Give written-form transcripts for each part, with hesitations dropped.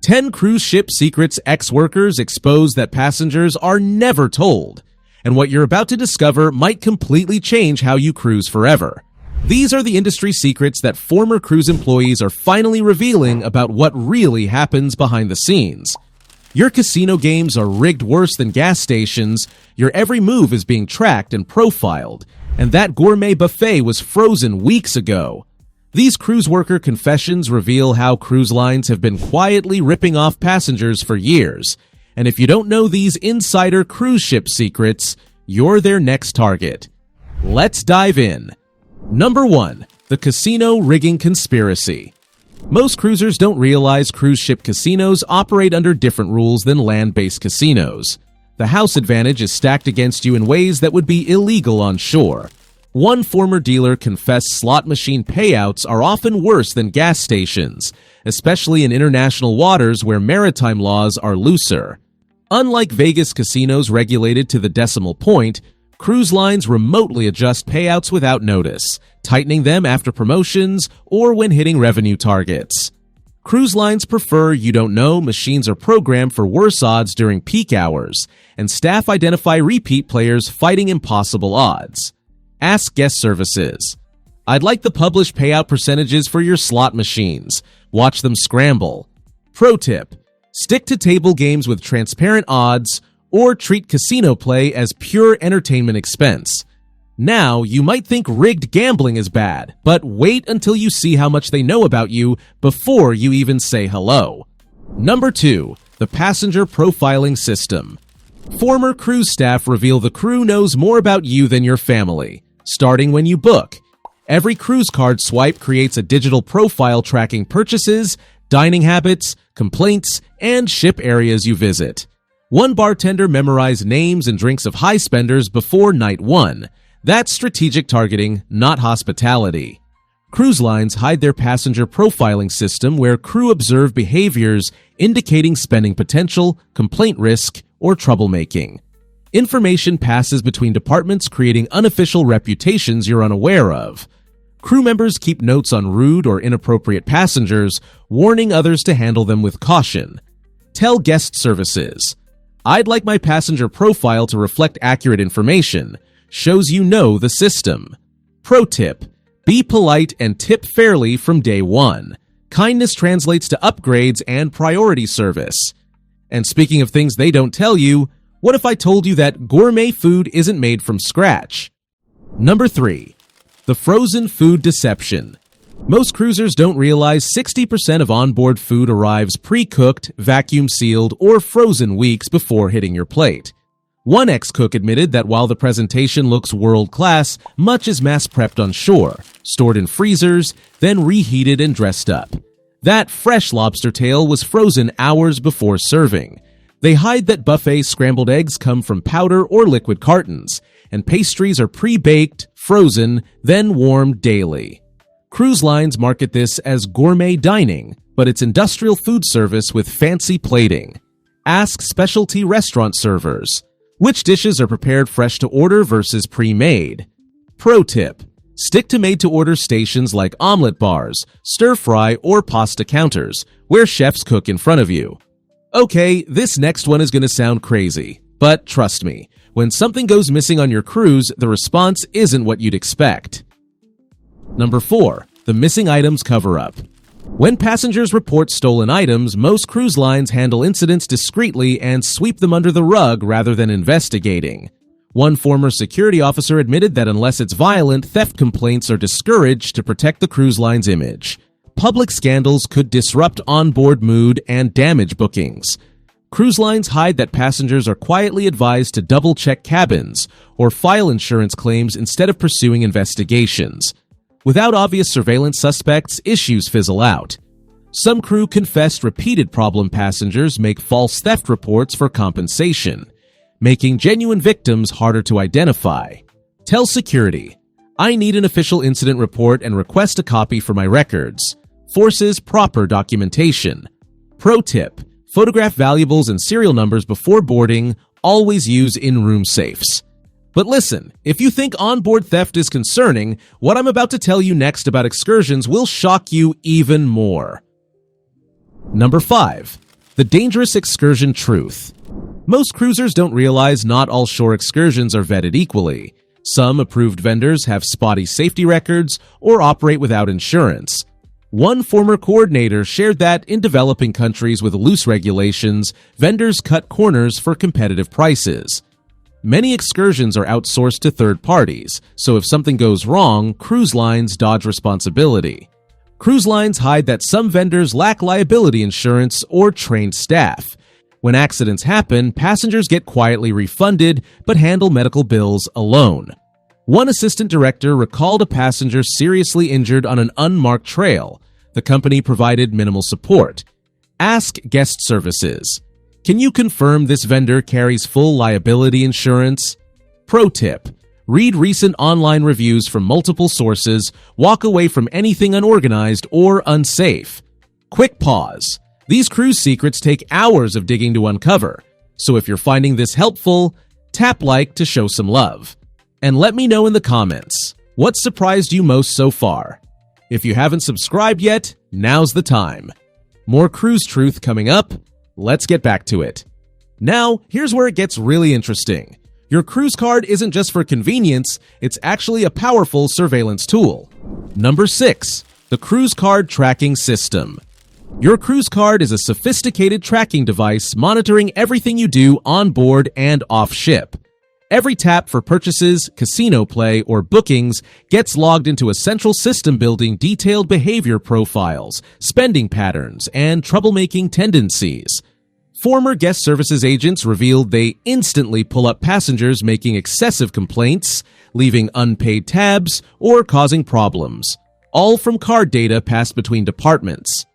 10 cruise ship secrets ex-workers expose that passengers are never told, and what you're about to discover might completely change how you cruise forever. These are the industry secrets that former cruise employees are finally revealing about what really happens behind the scenes. Your casino games are rigged worse than gas stations, your every move is being tracked and profiled, and that gourmet buffet was frozen weeks ago. These cruise worker confessions reveal how cruise lines have been quietly ripping off passengers for years, and if you don't know these insider cruise ship secrets, you're their next target. Let's dive in. Number 1. The Casino Rigging Conspiracy. Most cruisers don't realize cruise ship casinos operate under different rules than land-based casinos. The house advantage is stacked against you in ways that would be illegal on shore. One former dealer confessed slot machine payouts are often worse than gas stations, especially in international waters where maritime laws are looser. Unlike Vegas casinos regulated to the decimal point, cruise lines remotely adjust payouts without notice, tightening them after promotions or when hitting revenue targets. Cruise lines prefer you don't know machines are programmed for worse odds during peak hours, and staff identify repeat players fighting impossible odds. Ask guest services. I'd like the published payout percentages for your slot machines. Watch them scramble. Pro tip: stick to table games with transparent odds, or treat casino play as pure entertainment expense. Now, you might think rigged gambling is bad, but wait until you see how much they know about you before you even say hello. Number 2. The Passenger Profiling System. Former cruise staff reveal the crew knows more about you than your family, starting when you book. Every cruise card swipe creates a digital profile tracking purchases, dining habits, complaints, and ship areas you visit. One bartender memorized names and drinks of high spenders before night 1. That's strategic targeting, not hospitality. Cruise lines hide their passenger profiling system where crew observe behaviors indicating spending potential, complaint risk, or troublemaking. Information passes between departments, creating unofficial reputations you're unaware of. Crew members keep notes on rude or inappropriate passengers, warning others to handle them with caution. Tell guest services. I'd like my passenger profile to reflect accurate information. Shows you know the system. Pro tip: be polite and tip fairly from day 1. Kindness translates to upgrades and priority service. And speaking of things they don't tell you, what if I told you that gourmet food isn't made from scratch? Number 3. The Frozen Food Deception. Most cruisers don't realize 60% of onboard food arrives pre-cooked, vacuum-sealed, or frozen weeks before hitting your plate. One ex-cook admitted that while the presentation looks world-class, much is mass-prepped on shore, stored in freezers, then reheated and dressed up. That fresh lobster tail was frozen hours before serving. They hide that buffet scrambled eggs come from powder or liquid cartons, and pastries are pre-baked, frozen, then warmed daily. Cruise lines market this as gourmet dining, but it's industrial food service with fancy plating. Ask specialty restaurant servers. Which dishes are prepared fresh to order versus pre-made? Pro tip: stick to made-to-order stations like omelet bars, stir-fry, or pasta counters, where chefs cook in front of you. Okay, this next one is going to sound crazy, but trust me, when something goes missing on your cruise, the response isn't what you'd expect. Number 4. The Missing Items Cover-Up. When passengers report stolen items, most cruise lines handle incidents discreetly and sweep them under the rug rather than investigating. One former security officer admitted that unless it's violent, theft complaints are discouraged to protect the cruise line's image. Public scandals could disrupt onboard mood and damage bookings. Cruise lines hide that passengers are quietly advised to double-check cabins or file insurance claims instead of pursuing investigations. Without obvious surveillance suspects, issues fizzle out. Some crew confessed repeated problem passengers make false theft reports for compensation, making genuine victims harder to identify. Tell security, I need an official incident report and request a copy for my records. Forces proper documentation. Pro tip: photograph valuables and serial numbers before boarding. Always use in-room safes. But listen, if you think onboard theft is concerning, what I'm about to tell you next about excursions will shock you even more. Number 5. The dangerous excursion truth. Most cruisers don't realize not all shore excursions are vetted equally. Some approved vendors have spotty safety records or operate without insurance. One former coordinator shared that in developing countries with loose regulations, vendors cut corners for competitive prices. Many excursions are outsourced to third parties, so if something goes wrong, cruise lines dodge responsibility. Cruise lines hide that some vendors lack liability insurance or trained staff. When accidents happen, passengers get quietly refunded but handle medical bills alone. One assistant director recalled a passenger seriously injured on an unmarked trail. The company provided minimal support. Ask guest services. Can you confirm this vendor carries full liability insurance? Pro tip. Read recent online reviews from multiple sources. Walk away from anything unorganized or unsafe. Quick pause. These cruise secrets take hours of digging to uncover. So if you're finding this helpful, tap like to show some love. And let me know in the comments, what surprised you most so far? If you haven't subscribed yet, now's the time. More cruise truth coming up. Let's get back to it. Now, here's where it gets really interesting. Your cruise card isn't just for convenience, it's actually a powerful surveillance tool. Number 6. The Cruise Card Tracking System. Your cruise card is a sophisticated tracking device monitoring everything you do on board and off ship. Every tap for purchases, casino play, or bookings gets logged into a central system building detailed behavior profiles, spending patterns, and troublemaking tendencies. Former guest services agents revealed they instantly pull up passengers making excessive complaints, leaving unpaid tabs, or causing problems, all from card data passed between departments.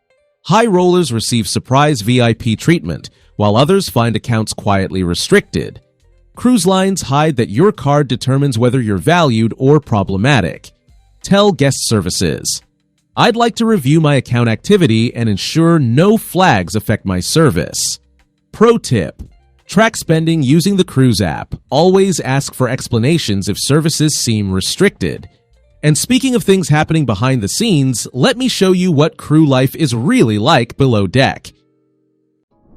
High rollers receive surprise VIP treatment, while others find accounts quietly restricted. Cruise lines hide that your card determines whether you're valued or problematic. Tell guest services. I'd like to review my account activity and ensure no flags affect my service. Pro tip. Track spending using the cruise app. Always ask for explanations if services seem restricted. And speaking of things happening behind the scenes, let me show you what crew life is really like below deck.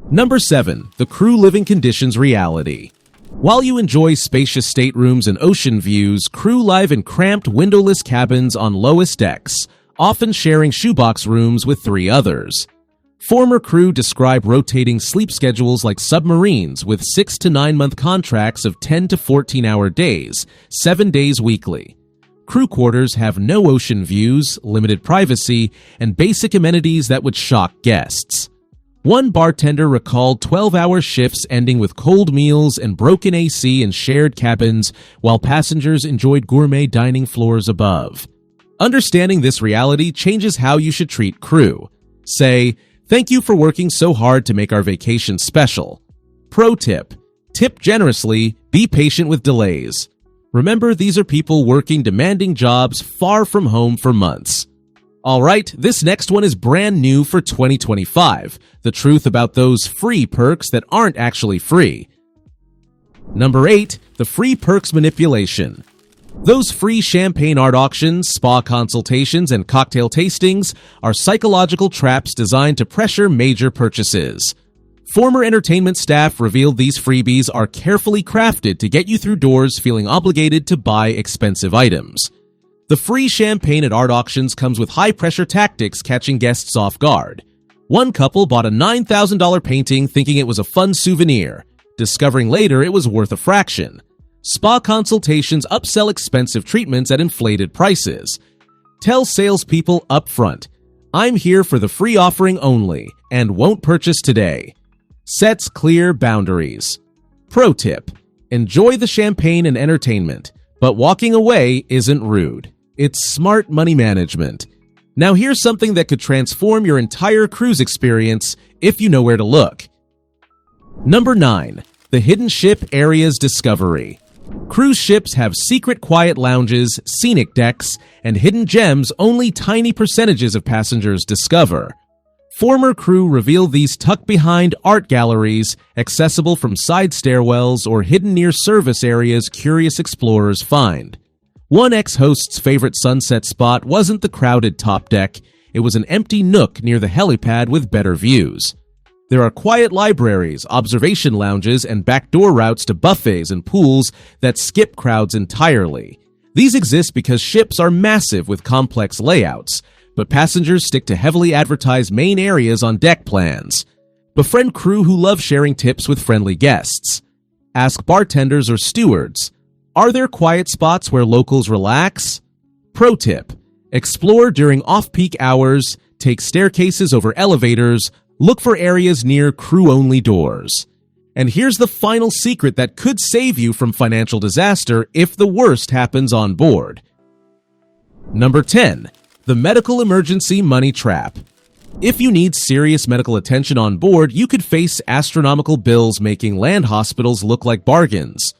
Number 7. The crew living conditions reality. While you enjoy spacious staterooms and ocean views, crew live in cramped, windowless cabins on lowest decks, often sharing shoebox rooms with 3 others. Former crew describe rotating sleep schedules like submarines with 6 to 9 month contracts of 10 to 14-hour days, 7 days weekly. Crew quarters have no ocean views, limited privacy, and basic amenities that would shock guests. One bartender recalled 12-hour shifts ending with cold meals and broken AC in shared cabins, while passengers enjoyed gourmet dining floors above. Understanding this reality changes how you should treat crew. Say, "Thank you for working so hard to make our vacation special." Pro tip. Tip generously, be patient with delays. Remember, these are people working demanding jobs far from home for months. Alright, this next one is brand new for 2025. The truth about those free perks that aren't actually free. Number 8. The free perks manipulation. Those free champagne art auctions, spa consultations, and cocktail tastings are psychological traps designed to pressure major purchases. Former entertainment staff revealed these freebies are carefully crafted to get you through doors feeling obligated to buy expensive items. The free champagne at art auctions comes with high-pressure tactics catching guests off guard. One couple bought a $9,000 painting thinking it was a fun souvenir, discovering later it was worth a fraction. Spa consultations upsell expensive treatments at inflated prices. Tell salespeople up front, "I'm here for the free offering only, and won't purchase today." Sets clear boundaries. Pro tip. Enjoy the champagne and entertainment, but walking away isn't rude. It's smart money management. Now here's something that could transform your entire cruise experience if you know where to look. Number 9. The Hidden Ship Areas Discovery. Cruise ships have secret quiet lounges, scenic decks, and hidden gems only tiny percentages of passengers discover. Former crew reveal these tucked behind art galleries, accessible from side stairwells or hidden near service areas curious explorers find. One ex-host's favorite sunset spot wasn't the crowded top deck, it was an empty nook near the helipad with better views. There are quiet libraries, observation lounges, and backdoor routes to buffets and pools that skip crowds entirely. These exist because ships are massive with complex layouts, but passengers stick to heavily advertised main areas on deck plans. Befriend crew who love sharing tips with friendly guests. Ask bartenders or stewards, are there quiet spots where locals relax? Pro tip, explore during off-peak hours, take staircases over elevators, look for areas near crew-only doors. And here's the final secret that could save you from financial disaster if the worst happens on board. Number 10. The medical emergency money trap. If you need serious medical attention on board, you could face astronomical bills making land hospitals look like bargains.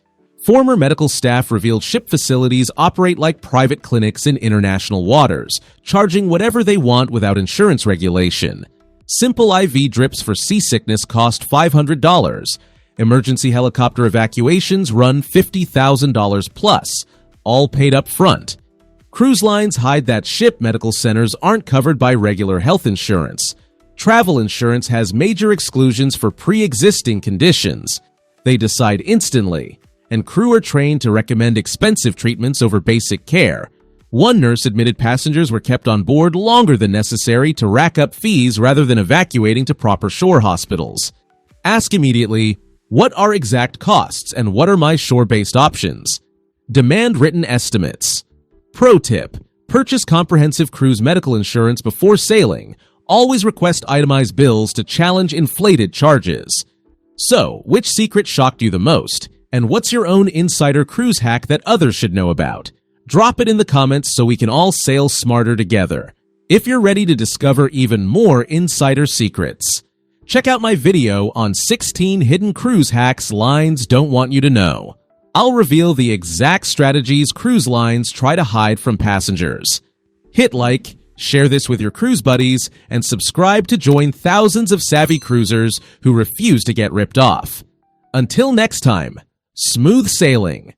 Former medical staff revealed ship facilities operate like private clinics in international waters, charging whatever they want without insurance regulation. Simple IV drips for seasickness cost $500. Emergency helicopter evacuations run $50,000 plus, all paid up front. Cruise lines hide that ship medical centers aren't covered by regular health insurance. Travel insurance has major exclusions for pre-existing conditions. They decide instantly, and crew are trained to recommend expensive treatments over basic care. One nurse admitted passengers were kept on board longer than necessary to rack up fees rather than evacuating to proper shore hospitals. Ask immediately, what are exact costs and what are my shore-based options? Demand written estimates. Pro tip, purchase comprehensive cruise medical insurance before sailing. Always request itemized bills to challenge inflated charges. So, which secret shocked you the most? And what's your own insider cruise hack that others should know about? Drop it in the comments so we can all sail smarter together. If you're ready to discover even more insider secrets, check out my video on 16 hidden cruise hacks lines don't want you to know. I'll reveal the exact strategies cruise lines try to hide from passengers. Hit like, share this with your cruise buddies, and subscribe to join thousands of savvy cruisers who refuse to get ripped off. Until next time, smooth sailing.